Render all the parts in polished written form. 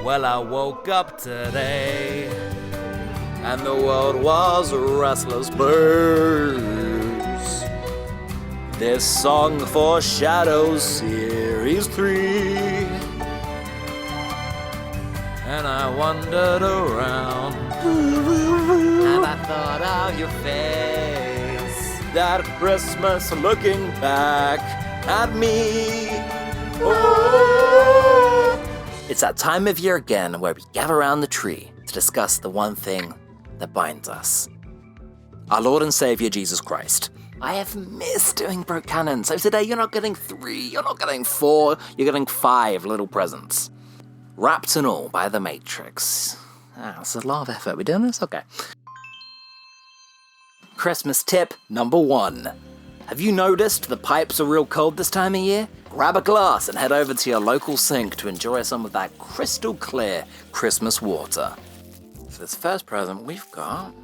Well, I woke up today, and the world was restless blues. This song foreshadows Series 3. And I wandered around, and I thought of your face, that Christmas looking back at me. Oh. It's that time of year again where we gather around the tree to discuss the one thing that binds us. Our Lord and Savior Jesus Christ. I have missed doing Broke Canon, so today you're not getting 3, you're not getting 4, you're getting 5 little presents. Wrapped and all by the Matrix. That's a lot of effort. We doing this? Okay. Christmas tip number 1. Have you noticed the pipes are real cold this time of year? Grab a glass and head over to your local sink to enjoy some of that crystal clear Christmas water. For this first present we've got...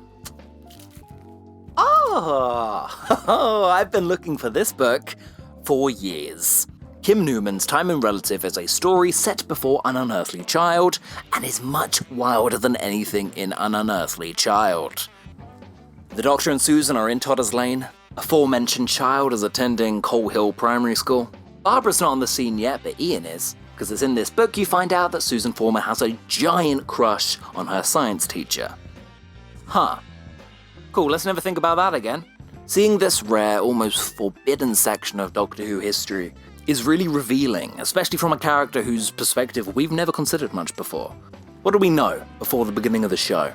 Oh, I've been looking for this book for years. Kim Newman's Time and Relative is a story set before An Unearthly Child, and is much wilder than anything in An Unearthly Child. The Doctor and Susan are in Todder's Lane. Aforementioned child is attending Coal Hill Primary School. Barbara's not on the scene yet, but Ian is, because it's in this book you find out that Susan Foreman has a giant crush on her science teacher. Huh. Cool, let's never think about that again. Seeing this rare, almost forbidden section of Doctor Who history is really revealing, especially from a character whose perspective we've never considered much before. What do we know before the beginning of the show?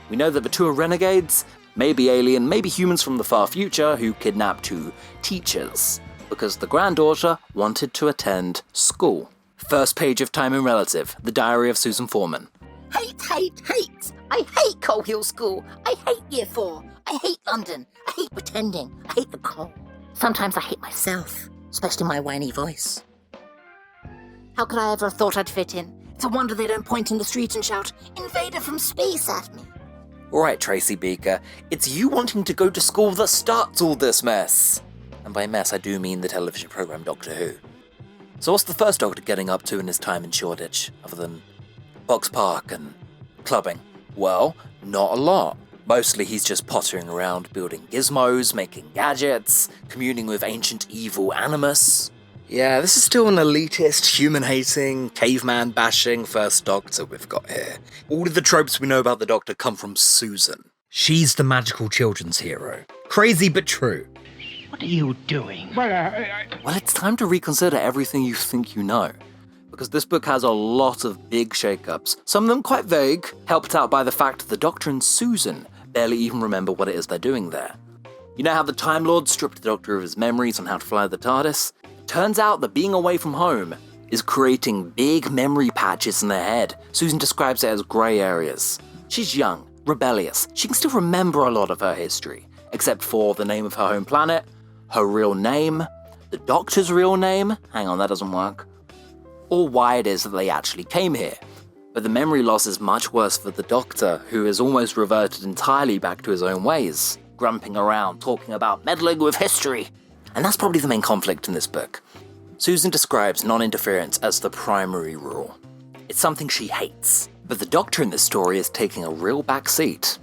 We know that the two are renegades, maybe alien, maybe humans from the far future who kidnapped 2 teachers, because the granddaughter wanted to attend school. First page of Time and Relative, the diary of Susan Foreman. Hate! I hate Coal Hill School. I hate Year 4. I hate London. I hate pretending. I hate the coal. Sometimes I hate myself, especially my whiny voice. How could I ever have thought I'd fit in? It's a wonder they don't point in the street and shout, "Invader from space" at me. Alright, Tracy Beaker, it's you wanting to go to school that starts all this mess. And by mess, I do mean the television program Doctor Who. So what's the first Doctor getting up to in his time in Shoreditch, other than Box Park and clubbing? Well, not a lot. Mostly he's just pottering around building gizmos, making gadgets, communing with ancient evil animus. Yeah, this is still an elitist, human-hating, caveman-bashing first Doctor we've got here. All of the tropes we know about the Doctor come from Susan. She's the magical children's hero. Crazy but true. What are you doing? Well, it's time to reconsider everything you think you know. Because this book has a lot of big shake-ups, some of them quite vague, helped out by the fact that the Doctor and Susan barely even remember what it is they're doing there. You know how the Time Lord stripped the Doctor of his memories on how to fly the TARDIS? Turns out that being away from home is creating big memory patches in their head. Susan describes it as grey areas. She's young, rebellious, she can still remember a lot of her history, except for the name of her home planet, her real name, the Doctor's real name, hang on, that doesn't work, or why it is that they actually came here. But the memory loss is much worse for the Doctor, who has almost reverted entirely back to his own ways, grumping around, talking about meddling with history. And that's probably the main conflict in this book. Susan describes non-interference as the primary rule. It's something she hates, but the Doctor in this story is taking a real back seat.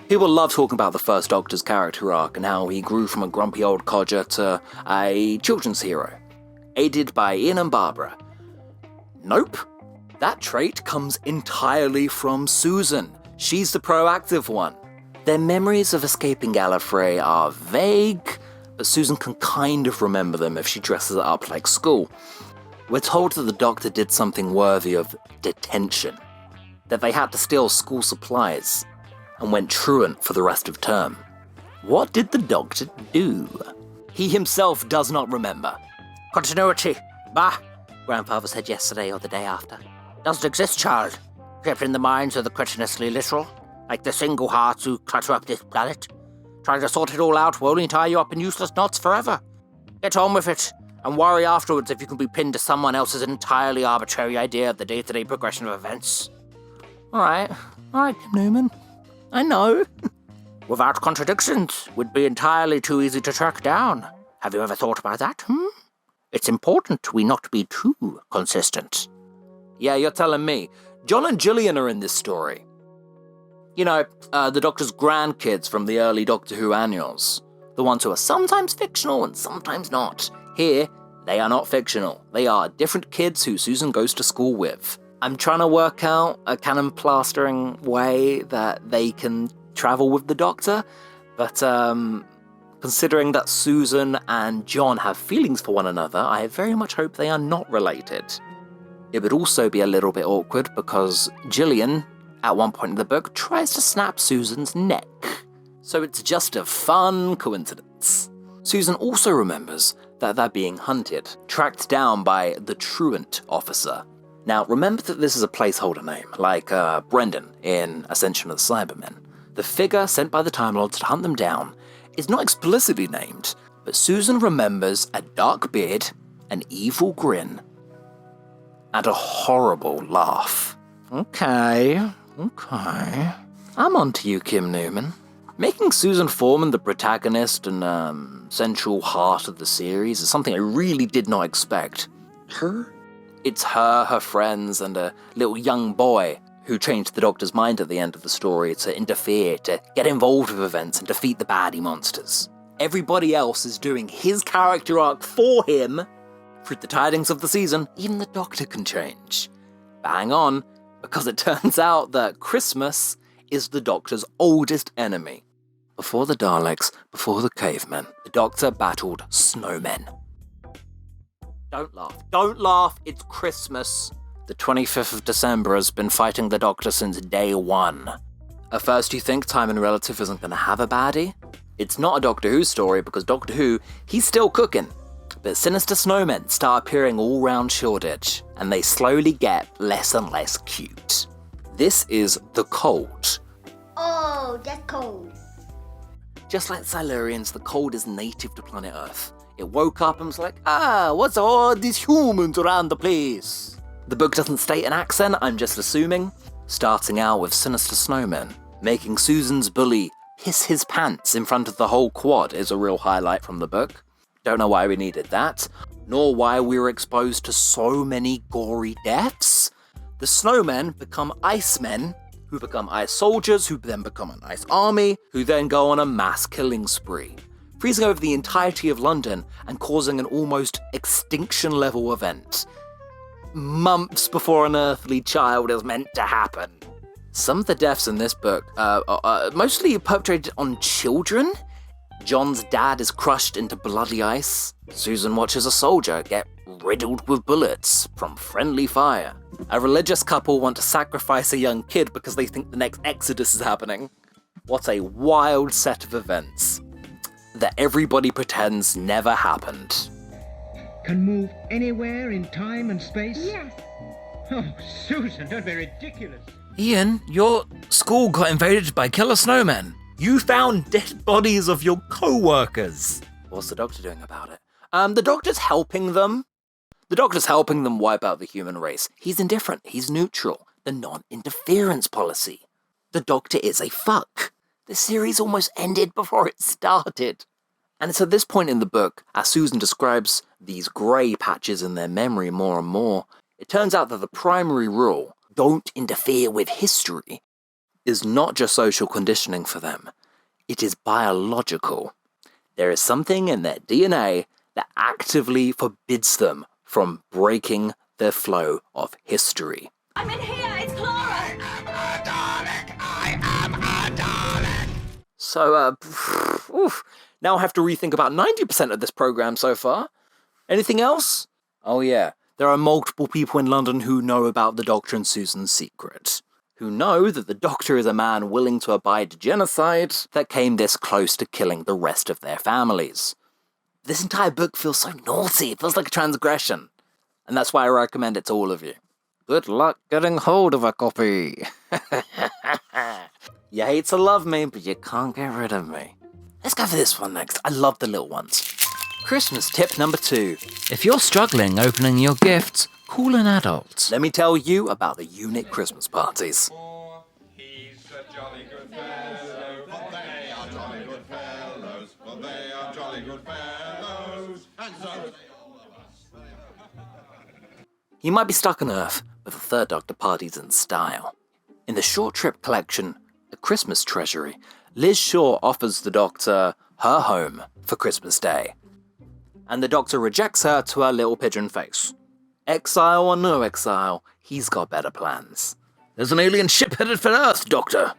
People love talking about the first Doctor's character arc and how he grew from a grumpy old codger to a children's hero, aided by Ian and Barbara. Nope. That trait comes entirely from Susan. She's the proactive one. Their memories of escaping Gallifrey are vague, but Susan can kind of remember them if she dresses it up like school. We're told that the Doctor did something worthy of detention, that they had to steal school supplies, and went truant for the rest of term. What did the Doctor do? He himself does not remember. Continuity. Bah, Grandfather said yesterday or the day after. Doesn't exist, child. Except in the minds of the cretinously literal, like the single hearts who clutter up this planet. Trying to sort it all out will only tie you up in useless knots forever. Get on with it, and worry afterwards if you can be pinned to someone else's entirely arbitrary idea of the day-to-day progression of events. Alright, Newman. I know. Without contradictions, would be entirely too easy to track down. Have you ever thought about that, It's important we not be too consistent. Yeah, you're telling me. John and Gillian are in this story. You know, the Doctor's grandkids from the early Doctor Who annuals. The ones who are sometimes fictional and sometimes not. Here, they are not fictional. They are different kids who Susan goes to school with. I'm trying to work out a canon plastering way that they can travel with the Doctor, but considering that Susan and John have feelings for one another, I very much hope they are not related. It would also be a little bit awkward because Gillian, at one point in the book, tries to snap Susan's neck. So it's just a fun coincidence. Susan also remembers that they're being hunted, tracked down by the Truant officer. Now, remember that this is a placeholder name, like Brendan in Ascension of the Cybermen. The figure sent by the Time Lords to hunt them down is not explicitly named, but Susan remembers a dark beard, an evil grin, and a horrible laugh. Okay. I'm on to you, Kim Newman. Making Susan Foreman the protagonist and central heart of the series is something I really did not expect. Her? It's her friends, and a little young boy who changed the Doctor's mind at the end of the story to interfere, to get involved with events and defeat the baddie monsters. Everybody else is doing his character arc for him. Through the tidings of the season, even the Doctor can change. Bang on, because it turns out that Christmas is the Doctor's oldest enemy. Before the Daleks, before the cavemen, the Doctor battled snowmen. Don't laugh, it's Christmas. The 25th of December has been fighting the Doctor since day one. At first you think Time and Relative isn't going to have a baddie? It's not a Doctor Who story because Doctor Who, he's still cooking. But sinister snowmen start appearing all round Shoreditch, and they slowly get less and less cute. This is the cold. Oh, that's cold. Just like Silurians, the cold is native to planet Earth. It woke up and was like, what's all these humans around the place? The book doesn't state an accent, I'm just assuming. Starting out with sinister snowmen, making Susan's bully piss his pants in front of the whole quad is a real highlight from the book. Don't know why we needed that, nor why we were exposed to so many gory deaths. The snowmen become icemen, who become ice soldiers, who then become an ice army, who then go on a mass killing spree, freezing over the entirety of London and causing an almost extinction-level event, months before an earthly child is meant to happen. Some of the deaths in this book are mostly perpetrated on children. John's dad is crushed into bloody ice. Susan watches a soldier get riddled with bullets from friendly fire. A religious couple want to sacrifice a young kid because they think the next Exodus is happening. What a wild set of events that everybody pretends never happened. Can move anywhere in time and space? Yes. Oh, Susan, don't be ridiculous. Ian, your school got invaded by killer snowmen. You found dead bodies of your co-workers. What's the Doctor doing about it? The Doctor's helping them. The Doctor's helping them wipe out the human race. He's indifferent. He's neutral. The non-interference policy. The Doctor is a fuck. The series almost ended before it started. And it's at this point in the book, as Susan describes these grey patches in their memory more and more, it turns out that the primary rule, don't interfere with history, is not just social conditioning for them. It is biological. There is something in their DNA that actively forbids them from breaking their flow of history. I'm in here, it's Clara. I am a Dalek. So, now I have to rethink about 90% of this program so far. Anything else? Oh yeah, there are multiple people in London who know about the Doctor and Susan's secret. Who know that the Doctor is a man willing to abide genocide that came this close to killing the rest of their families. This entire book feels so naughty, it feels like a transgression. And that's why I recommend it to all of you. Good luck getting hold of a copy. You hate to love me, but you can't get rid of me. Let's go for this one next. I love the little ones. Christmas tip number 2. If you're struggling opening your gifts, call an adult. Let me tell you about the unit Christmas parties. He's a jolly good fellow, but they are jolly good fellows, but they are jolly good fellows, and so... You might be stuck on Earth, but the third Doctor parties in style. In the short trip collection, A Christmas Treasury, Liz Shaw offers the Doctor her home for Christmas Day. And the Doctor rejects her to her little pigeon face. Exile or no exile, he's got better plans. There's an alien ship headed for Earth, Doctor.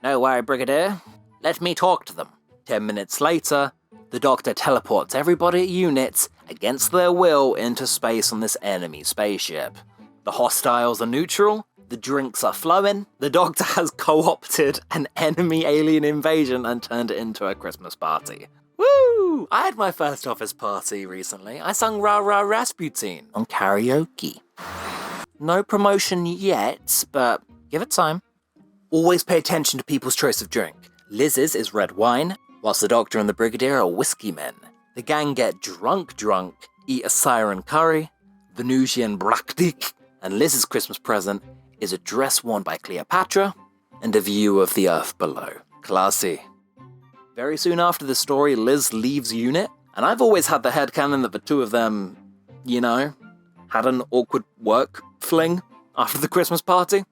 No worry, Brigadier. Let me talk to them. 10 minutes later, the Doctor teleports everybody at units against their will into space on this enemy spaceship. The hostiles are neutral, the drinks are flowing, the Doctor has co-opted an enemy alien invasion and turned it into a Christmas party. Woo! I had my first office party recently. I sung Ra Ra Rasputin on karaoke. No promotion yet, but give it time. Always pay attention to people's choice of drink. Liz's is red wine, whilst the Doctor and the Brigadier are whiskey men. The gang get drunk, eat a siren curry, Venusian braktik, and Liz's Christmas present is a dress worn by Cleopatra and a view of the Earth below. Classy. Very soon after the story, Liz leaves unit, and I've always had the headcanon that the two of them, had an awkward work fling after the Christmas party.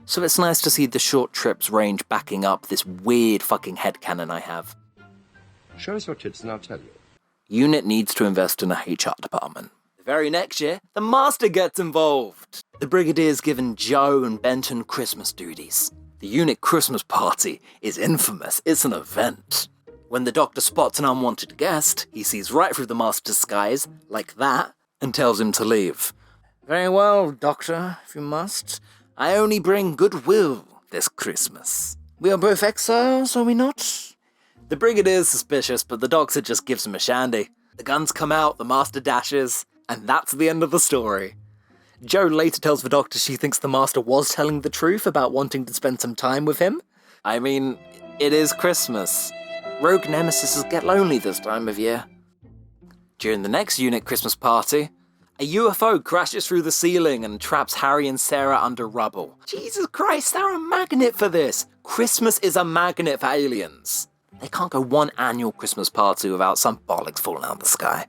So it's nice to see the short trips range backing up this weird fucking headcanon I have. Show us your tits and I'll tell you. Unit needs to invest in a HR department. The very next year, the Master gets involved. The Brigadier's given Joe and Benton Christmas duties. The unit Christmas party is infamous. It's an event. When the Doctor spots an unwanted guest, he sees right through the Master's disguise, like that, and tells him to leave. Very well, Doctor, if you must. I only bring goodwill this Christmas. We are both exiles, are we not? The Brigadier's suspicious, but the Doctor just gives him a shandy. The guns come out, the Master dashes, and that's the end of the story. Jo later tells the Doctor she thinks the Master was telling the truth about wanting to spend some time with him. I mean, it is Christmas. Rogue nemesises get lonely this time of year. During the next unit Christmas party, a UFO crashes through the ceiling and traps Harry and Sarah under rubble. Jesus Christ, they're a magnet for this! Christmas is a magnet for aliens. They can't go one annual Christmas party without some bollocks falling out of the sky.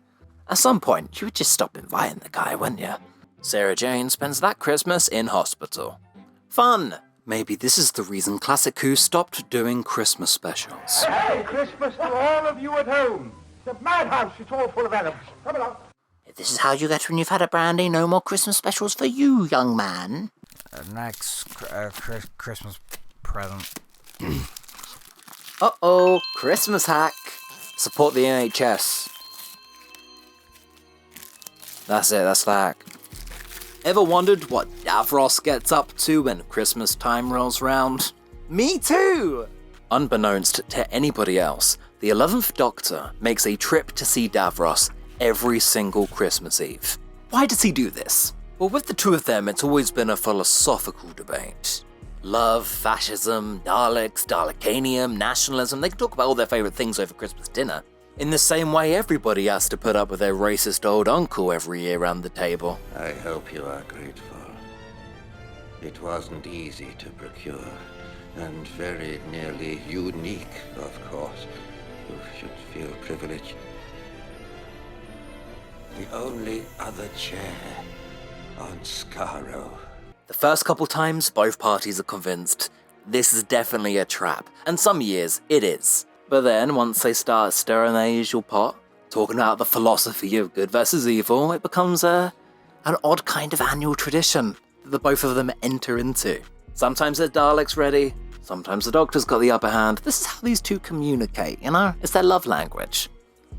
At some point, you would just stop inviting the guy, wouldn't you? Sarah Jane spends that Christmas in hospital. Fun! Maybe this is the reason Classic Who stopped doing Christmas specials. Merry Christmas to all of you at home. It's a madhouse, it's all full of animals. Come along. If this is how you get when you've had a brandy, no more Christmas specials for you, young man. Next Christmas present. Uh-oh, Christmas hack. Support the NHS. That's it, that's the hack. Ever wondered what Davros gets up to when Christmas time rolls round? Me too! Unbeknownst to anybody else, the 11th Doctor makes a trip to see Davros every single Christmas Eve. Why does he do this? Well, with the two of them, it's always been a philosophical debate. Love, fascism, Daleks, Dalekanium, nationalism, they can talk about all their favourite things over Christmas dinner. In the same way everybody has to put up with their racist old uncle every year around the table. I hope you are grateful. It wasn't easy to procure, and very nearly unique, of course. You should feel privileged. The only other chair on Skaro. The first couple times, both parties are convinced this is definitely a trap, and some years it is. But then, once they start stirring their usual pot, talking about the philosophy of good versus evil, it becomes an odd kind of annual tradition that the both of them enter into. Sometimes the Daleks ready, sometimes the Doctor's got the upper hand. This is how these two communicate, It's their love language.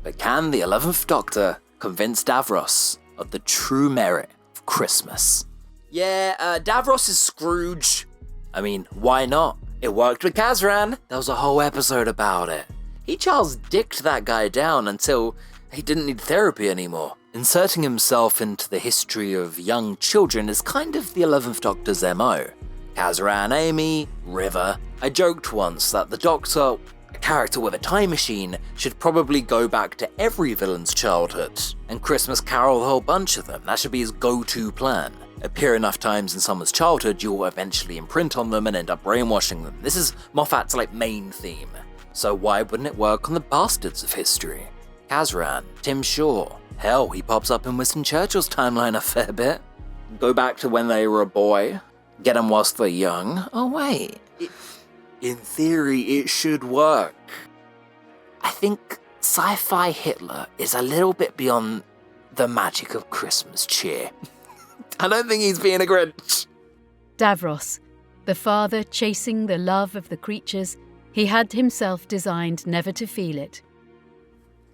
But can the 11th Doctor convince Davros of the true merit of Christmas? Yeah, Davros is Scrooge. I mean, why not? It worked with Kazran. There was a whole episode about it. He Charles dicked that guy down until he didn't need therapy anymore. Inserting himself into the history of young children is kind of the 11th Doctor's MO. Kazran, Amy, River. I joked once that the Doctor, a character with a time machine, should probably go back to every villain's childhood and Christmas Carol the whole bunch of them. That should be his go-to plan. Appear enough times in someone's childhood, you'll eventually imprint on them and end up brainwashing them. This is Moffat's main theme. So why wouldn't it work on the bastards of history? Kazran, Tim Shaw. Hell, he pops up in Winston Churchill's timeline a fair bit. go back to when they were a boy, get them whilst they're young. Oh wait, in theory it should work. I think sci-fi Hitler is a little bit beyond the magic of Christmas cheer. I don't think he's being a Grinch. DAVROS, the father chasing the love of the creatures he had himself designed never to feel it.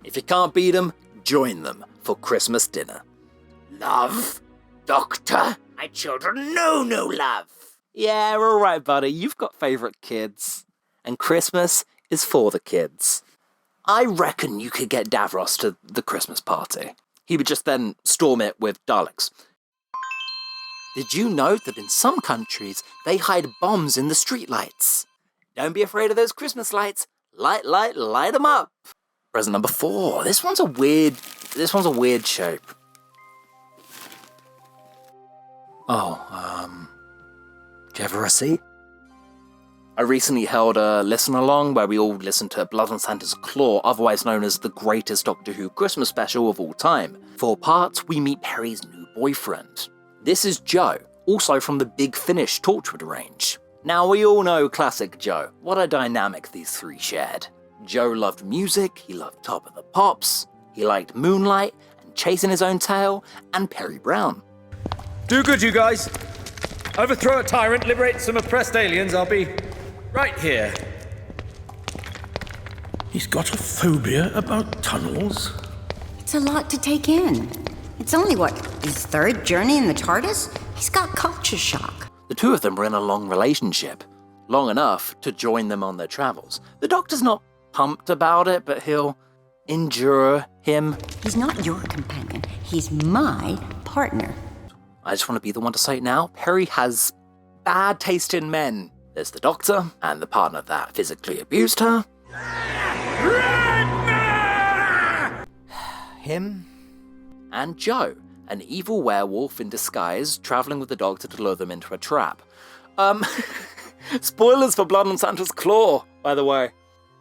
If you can't beat them, join them for Christmas dinner. Love? Doctor? My children know no love. Yeah, all right, buddy. You've got favourite kids. And Christmas is for the kids. I reckon you could get DAVROS to the Christmas party. He would just then storm it with Daleks. Did you know that in some countries, they hide bombs in the streetlights? Don't be afraid of those Christmas lights. Light them up. Present number 4. This one's a weird shape. Oh, do you have a receipt? I recently held a listen-along where we all listened to Blood on Santa's Claw, otherwise known as the greatest Doctor Who Christmas special of all time. 4 parts, we meet Perry's new boyfriend. This is Joe, also from the Big Finish Torchwood range. Now we all know classic Joe. What a dynamic these 3 shared. Joe loved music, he loved Top of the Pops, he liked Moonlight and Chasing His Own Tail, and Perry Brown. Do good, you guys. Overthrow a tyrant, liberate some oppressed aliens, I'll be right here. He's got a phobia about tunnels. It's a lot to take in. It's only, his 3rd journey in the TARDIS? He's got culture shock. The 2 of them were in a long relationship, long enough to join them on their travels. The Doctor's not pumped about it, but he'll endure him. He's not your companion, he's my partner. I just want to be the one to say it now. Perry has bad taste in men. There's the Doctor, and the partner that physically abused her. Him. And Joe, an evil werewolf in disguise, travelling with the Doctor to lure them into a trap. Spoilers for Blood on Santa's Claw, by the way.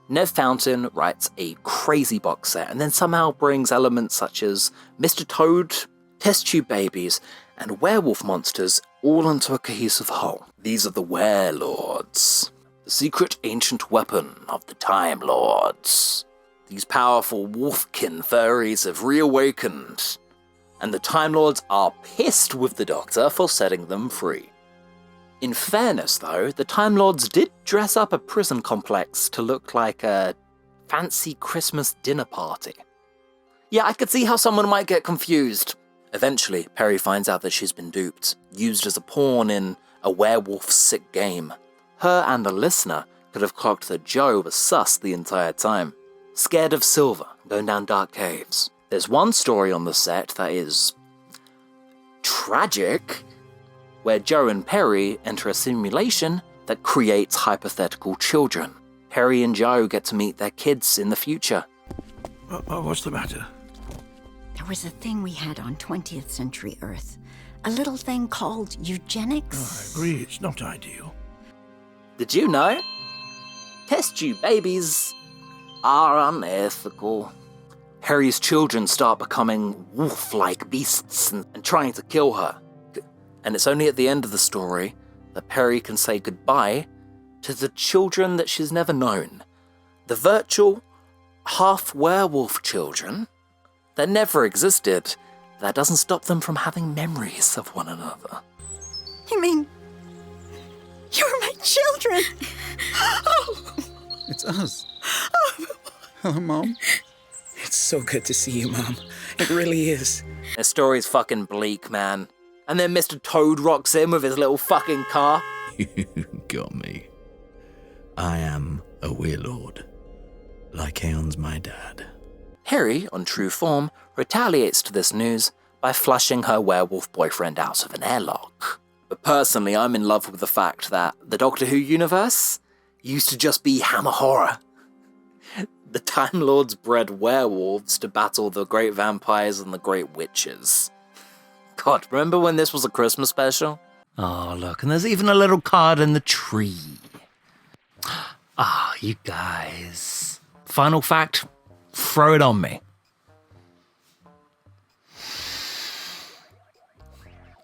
Nev Fountain writes a crazy box set, and then somehow brings elements such as Mr. Toad, test tube babies, and werewolf monsters all into a cohesive whole. These are the Werelords, the secret ancient weapon of the Time Lords. These powerful wolfkin furries have reawakened, and the Time Lords are pissed with the Doctor for setting them free. In fairness, though, the Time Lords did dress up a prison complex to look like a fancy Christmas dinner party. Yeah, I could see how someone might get confused. Eventually, Perry finds out that she's been duped, used as a pawn in a werewolf's sick game. Her and the listener could have clocked that Joe was sus the entire time. Scared of Silver, going down dark caves. There's one story on the set that is tragic, where Joe and Perry enter a simulation that creates hypothetical children. Perry and Joe get to meet their kids in the future. What's the matter? There was a thing we had on 20th century Earth. A little thing called eugenics. I agree, it's not ideal. Did you know? Test tube babies are unethical. Harry's children start becoming wolf-like beasts and trying to kill her. And it's only at the end of the story that Perry can say goodbye to the children that she's never known. The virtual half-werewolf children that never existed. That doesn't stop them from having memories of one another. You mean, you're my children? Oh. It's us. Hello, Mom. It's so good to see you, Mom. It really is. This story's fucking bleak, man. And then Mr. Toad rocks in with his little fucking car. You got me. I am a Werelord. Lycaon's my dad. Harry, on true form, retaliates to this news by flushing her werewolf boyfriend out of an airlock. But personally, I'm in love with the fact that the Doctor Who universe used to just be Hammer horror. The Time Lords bred werewolves to battle the great vampires and the great witches. God, remember when this was a Christmas special? Oh, look, and there's even a little card in the tree. Ah, you guys. Final fact, throw it on me.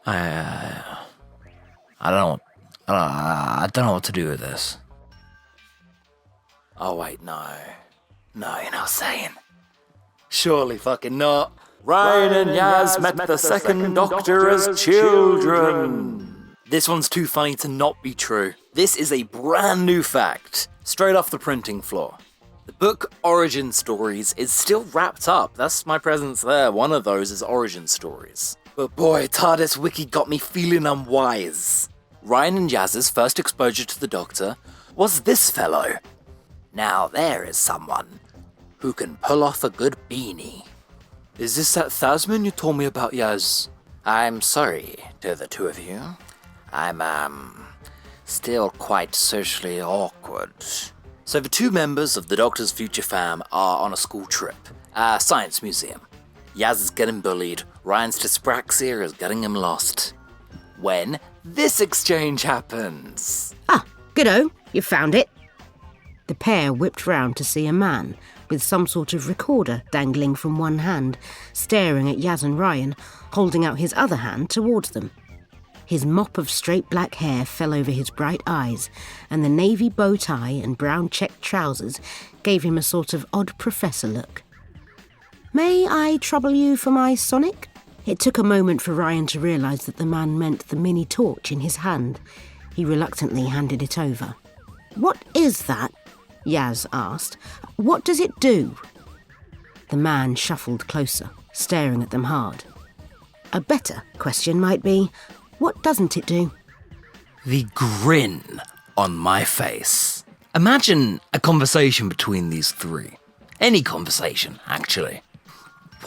I don't know what to do with this. Oh wait, no, you're not saying. Surely fucking not. Ryan and Yaz met the second Doctor as children. This one's too funny to not be true. This is a brand new fact, straight off the printing floor. The book Origin Stories is still wrapped up. That's my presence there. One of those is Origin Stories. But boy, TARDIS Wiki got me feeling unwise. Ryan and Yaz's first exposure to the Doctor was this fellow. Now there is someone who can pull off a good beanie. Is this that Thasman you told me about, Yaz? I'm sorry to the two of you. I'm, still quite socially awkward. So the two members of the Doctor's future fam are on a school trip, a science museum. Yaz is getting bullied, Ryan's dyspraxia is getting him lost. When this exchange happens. Ah, good-o, you found it. The pair whipped round to see a man with some sort of recorder dangling from one hand, staring at Yaz and Ryan, holding out his other hand towards them. His mop of straight black hair fell over his bright eyes, and the navy bow tie and brown checked trousers gave him a sort of odd professor look. May I trouble you for my sonic? It took a moment for Ryan to realise that the man meant the mini torch in his hand. He reluctantly handed it over. What is that? Yaz asked. What does it do? The man shuffled closer, staring at them hard. A better question might be, what doesn't it do? The grin on my face. Imagine a conversation between these three. Any conversation, actually.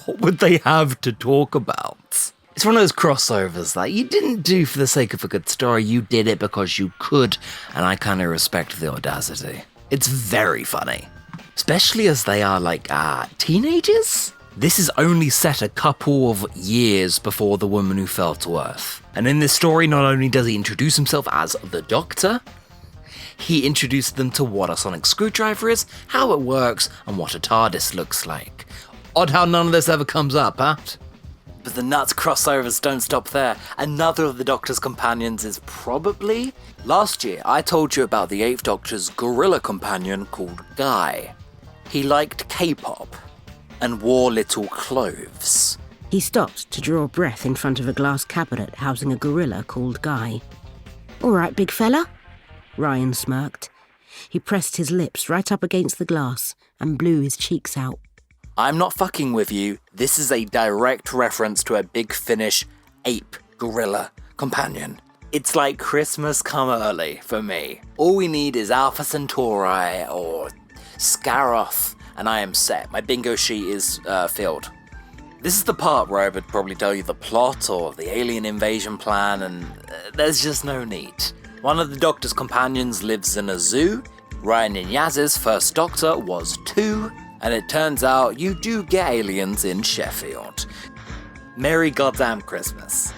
What would they have to talk about? It's one of those crossovers that you didn't do for the sake of a good story, you did it because you could, and I kind of respect the audacity. It's very funny. Especially as they are teenagers? This is only set a couple of years before The Woman Who Fell to Earth. And in this story, not only does he introduce himself as the Doctor, he introduced them to what a sonic screwdriver is, how it works, and what a TARDIS looks like. Odd how none of this ever comes up, huh? But the nuts crossovers don't stop there. Another of the Doctor's companions is probably... Last year, I told you about the 8th Doctor's gorilla companion called Guy. He liked K-pop and wore little clothes. He stopped to draw breath in front of a glass cabinet housing a gorilla called Guy. All right, big fella, Ryan smirked. He pressed his lips right up against the glass and blew his cheeks out. I'm not fucking with you. This is a direct reference to a big Finnish ape gorilla companion. It's like Christmas come early for me. All we need is Alpha Centauri or Scaroth, and I am set. My bingo sheet is filled. This is the part where I would probably tell you the plot or the alien invasion plan, and there's just no need. One of the Doctor's companions lives in a zoo. Ryan and Yaz's first Doctor was 2. And it turns out you do get aliens in Sheffield. Merry goddamn Christmas.